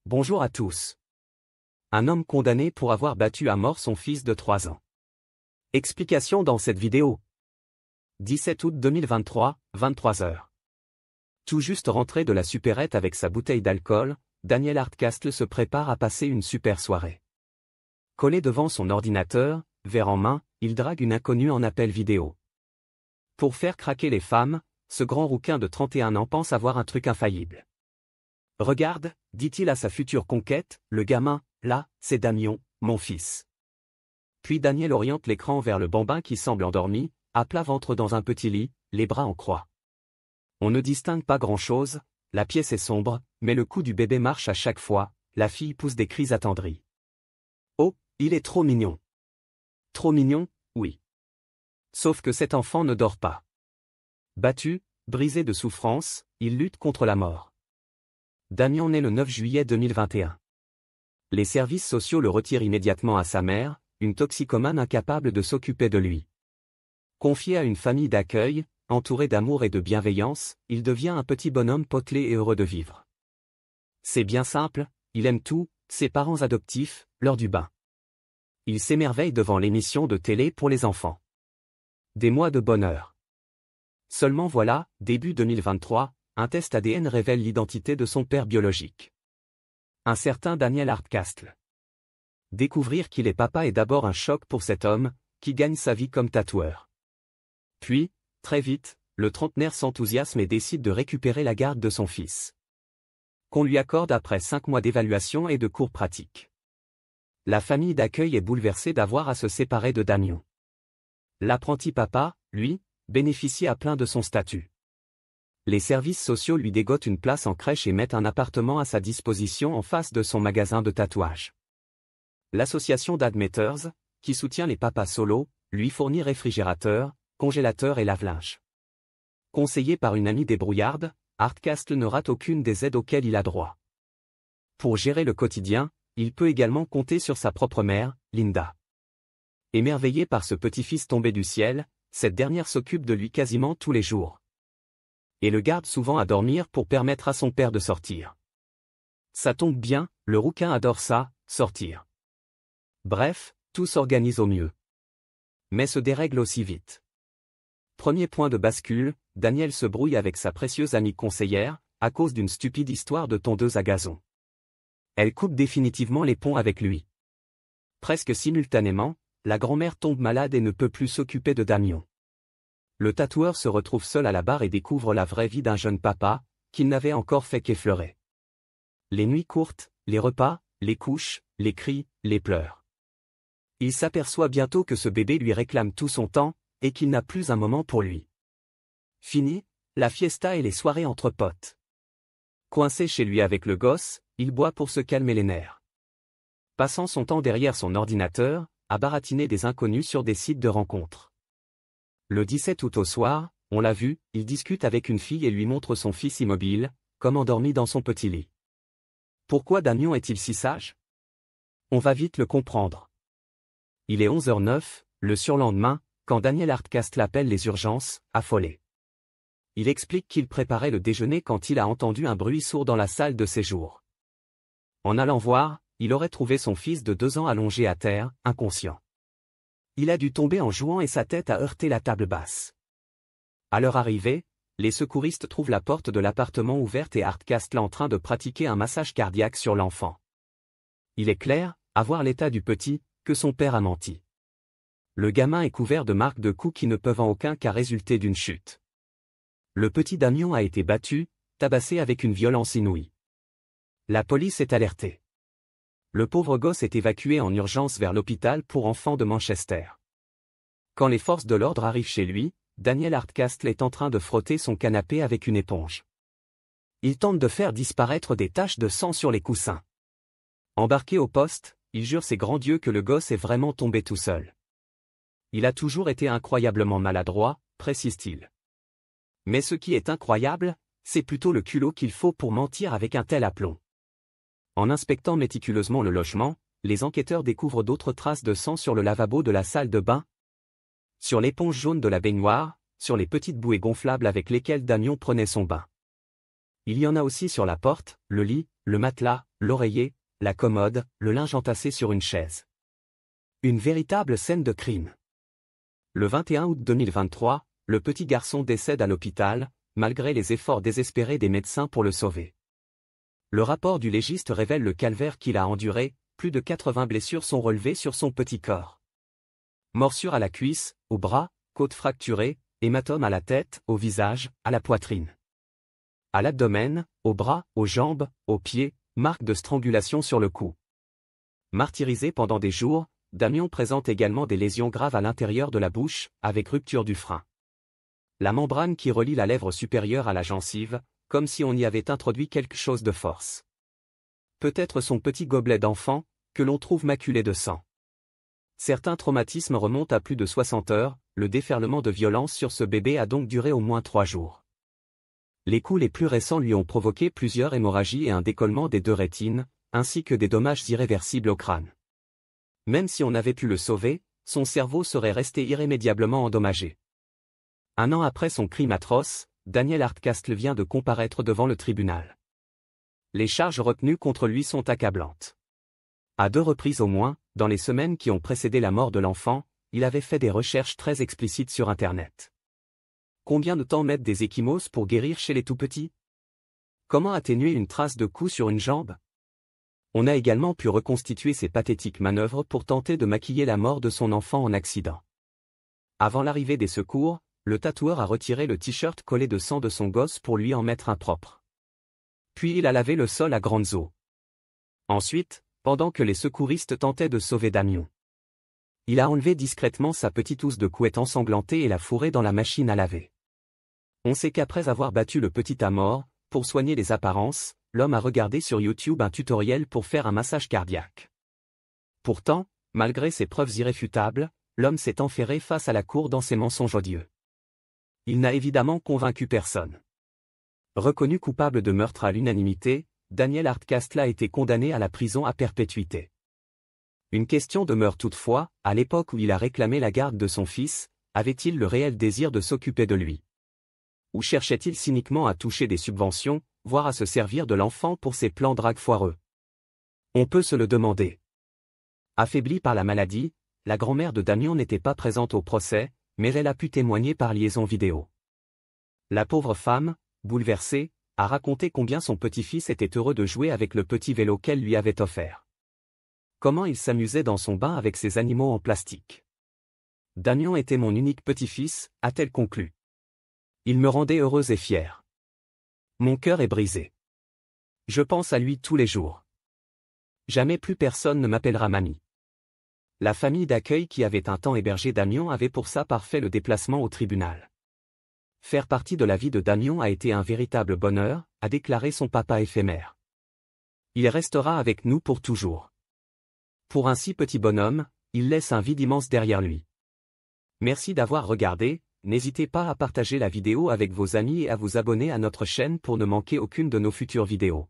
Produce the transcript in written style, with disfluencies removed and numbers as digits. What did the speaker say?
Bonjour à tous. Un homme condamné pour avoir battu à mort son fils de 3 ans. Explication dans cette vidéo. 17 août 2023, 23h. Tout juste rentré de la supérette avec sa bouteille d'alcool, Daniel Hardcastle se prépare à passer une super soirée. Collé devant son ordinateur, verre en main, il drague une inconnue en appel vidéo. Pour faire craquer les femmes, ce grand rouquin de 31 ans pense avoir un truc infaillible. « Regarde », dit-il à sa future conquête, « le gamin, là, c'est Damien, mon fils. » Puis Daniel oriente l'écran vers le bambin qui semble endormi, à plat ventre dans un petit lit, les bras en croix. On ne distingue pas grand-chose, la pièce est sombre, mais le cou du bébé marche à chaque fois, la fille pousse des cris attendris. Oh, il est trop mignon. Trop mignon, oui. Sauf que cet enfant ne dort pas. Battu, brisé de souffrance, il lutte contre la mort. Damien naît le 9 juillet 2021. Les services sociaux le retirent immédiatement à sa mère, une toxicomane incapable de s'occuper de lui. Confié à une famille d'accueil, entouré d'amour et de bienveillance, il devient un petit bonhomme potelé et heureux de vivre. C'est bien simple, il aime tout, ses parents adoptifs, l'heure du bain. Il s'émerveille devant l'émission de télé pour les enfants. Des mois de bonheur. Seulement voilà, début 2023, un test ADN révèle l'identité de son père biologique. Un certain Daniel Hardcastle. Découvrir qu'il est papa est d'abord un choc pour cet homme, qui gagne sa vie comme tatoueur. Puis, très vite, le trentenaire s'enthousiasme et décide de récupérer la garde de son fils. Qu'on lui accorde après 5 mois d'évaluation et de cours pratiques. La famille d'accueil est bouleversée d'avoir à se séparer de Damien. L'apprenti papa, lui, bénéficie à plein de son statut. Les services sociaux lui dégotent une place en crèche et mettent un appartement à sa disposition en face de son magasin de tatouage. L'association d'admetteurs, qui soutient les papas solos, lui fournit réfrigérateur, congélateur et lave-linge. Conseillé par une amie débrouillarde, Hardcastle ne rate aucune des aides auxquelles il a droit. Pour gérer le quotidien, il peut également compter sur sa propre mère, Linda. Émerveillée par ce petit-fils tombé du ciel, cette dernière s'occupe de lui quasiment tous les jours. Et le garde souvent à dormir pour permettre à son père de sortir. Ça tombe bien, le rouquin adore ça, sortir. Bref, tout s'organise au mieux. Mais se dérègle aussi vite. Premier point de bascule, Daniel se brouille avec sa précieuse amie conseillère, à cause d'une stupide histoire de tondeuse à gazon. Elle coupe définitivement les ponts avec lui. Presque simultanément, la grand-mère tombe malade et ne peut plus s'occuper de Damien. Le tatoueur se retrouve seul à la barre et découvre la vraie vie d'un jeune papa, qu'il n'avait encore fait qu'effleurer. Les nuits courtes, les repas, les couches, les cris, les pleurs. Il s'aperçoit bientôt que ce bébé lui réclame tout son temps, et qu'il n'a plus un moment pour lui. Fini, la fiesta et les soirées entre potes. Coincé chez lui avec le gosse, il boit pour se calmer les nerfs. Passant son temps derrière son ordinateur, à baratiner des inconnus sur des sites de rencontres. Le 17 août au soir, on l'a vu, il discute avec une fille et lui montre son fils immobile, comme endormi dans son petit lit. Pourquoi Damien est-il si sage? On va vite le comprendre. Il est 11h09, le surlendemain, quand Daniel Hardcastle appelle les urgences, affolé. Il explique qu'il préparait le déjeuner quand il a entendu un bruit sourd dans la salle de séjour. En allant voir, il aurait trouvé son fils de 2 ans allongé à terre, inconscient. Il a dû tomber en jouant et sa tête a heurté la table basse. À leur arrivée, les secouristes trouvent la porte de l'appartement ouverte et Hardcastle en train de pratiquer un massage cardiaque sur l'enfant. Il est clair, à voir l'état du petit, que son père a menti. Le gamin est couvert de marques de coups qui ne peuvent en aucun cas résulter d'une chute. Le petit Damien a été battu, tabassé avec une violence inouïe. La police est alertée. Le pauvre gosse est évacué en urgence vers l'hôpital pour enfants de Manchester. Quand les forces de l'ordre arrivent chez lui, Daniel Hardcastle est en train de frotter son canapé avec une éponge. Il tente de faire disparaître des taches de sang sur les coussins. Embarqué au poste, il jure ses grands dieux que le gosse est vraiment tombé tout seul. Il a toujours été incroyablement maladroit, précise-t-il. Mais ce qui est incroyable, c'est plutôt le culot qu'il faut pour mentir avec un tel aplomb. En inspectant méticuleusement le logement, les enquêteurs découvrent d'autres traces de sang sur le lavabo de la salle de bain, sur l'éponge jaune de la baignoire, sur les petites bouées gonflables avec lesquelles Damien prenait son bain. Il y en a aussi sur la porte, le lit, le matelas, l'oreiller, la commode, le linge entassé sur une chaise. Une véritable scène de crime. Le 21 août 2023, le petit garçon décède à l'hôpital, malgré les efforts désespérés des médecins pour le sauver. Le rapport du légiste révèle le calvaire qu'il a enduré, plus de 80 blessures sont relevées sur son petit corps. Morsures à la cuisse, au bras, côte fracturée, hématomes à la tête, au visage, à la poitrine. À l'abdomen, aux bras, aux jambes, aux pieds, marques de strangulation sur le cou. Martyrisé pendant des jours, Damion présente également des lésions graves à l'intérieur de la bouche, avec rupture du frein. La membrane qui relie la lèvre supérieure à la gencive, comme si on y avait introduit quelque chose de force. Peut-être son petit gobelet d'enfant, que l'on trouve maculé de sang. Certains traumatismes remontent à plus de 60 heures, le déferlement de violence sur ce bébé a donc duré au moins 3 jours. Les coups les plus récents lui ont provoqué plusieurs hémorragies et un décollement des 2 rétines, ainsi que des dommages irréversibles au crâne. Même si on avait pu le sauver, son cerveau serait resté irrémédiablement endommagé. 1 an après son crime atroce, Daniel Hardcastle vient de comparaître devant le tribunal. Les charges retenues contre lui sont accablantes. À 2 reprises au moins, dans les semaines qui ont précédé la mort de l'enfant, il avait fait des recherches très explicites sur Internet. Combien de temps mettent des ecchymoses pour guérir chez les tout-petits? Comment atténuer une trace de coup sur une jambe? On a également pu reconstituer ces pathétiques manœuvres pour tenter de maquiller la mort de son enfant en accident. Avant l'arrivée des secours, le tatoueur a retiré le t-shirt collé de sang de son gosse pour lui en mettre un propre. Puis il a lavé le sol à grandes eaux. Ensuite, pendant que les secouristes tentaient de sauver Damion, il a enlevé discrètement sa petite housse de couette ensanglantée et l'a fourrée dans la machine à laver. On sait qu'après avoir battu le petit à mort, pour soigner les apparences, l'homme a regardé sur YouTube un tutoriel pour faire un massage cardiaque. Pourtant, malgré ses preuves irréfutables, l'homme s'est enferré face à la cour dans ses mensonges odieux. Il n'a évidemment convaincu personne. Reconnu coupable de meurtre à l'unanimité, Daniel Hardcastle a été condamné à la prison à perpétuité. Une question demeure toutefois, à l'époque où il a réclamé la garde de son fils, avait-il le réel désir de s'occuper de lui? Ou cherchait-il cyniquement à toucher des subventions, voire à se servir de l'enfant pour ses plans drague foireux? On peut se le demander. Affaiblie par la maladie, la grand-mère de Damion n'était pas présente au procès, mais elle a pu témoigner par liaison vidéo. La pauvre femme, bouleversée, a raconté combien son petit-fils était heureux de jouer avec le petit vélo qu'elle lui avait offert. Comment il s'amusait dans son bain avec ses animaux en plastique. Damion était mon unique petit-fils, a-t-elle conclu. Il me rendait heureuse et fière. Mon cœur est brisé. Je pense à lui tous les jours. Jamais plus personne ne m'appellera mamie. La famille d'accueil qui avait un temps hébergé Damion avait pour ça parfait le déplacement au tribunal. Faire partie de la vie de Damion a été un véritable bonheur, a déclaré son papa éphémère. Il restera avec nous pour toujours. Pour un si petit bonhomme, il laisse un vide immense derrière lui. Merci d'avoir regardé, n'hésitez pas à partager la vidéo avec vos amis et à vous abonner à notre chaîne pour ne manquer aucune de nos futures vidéos.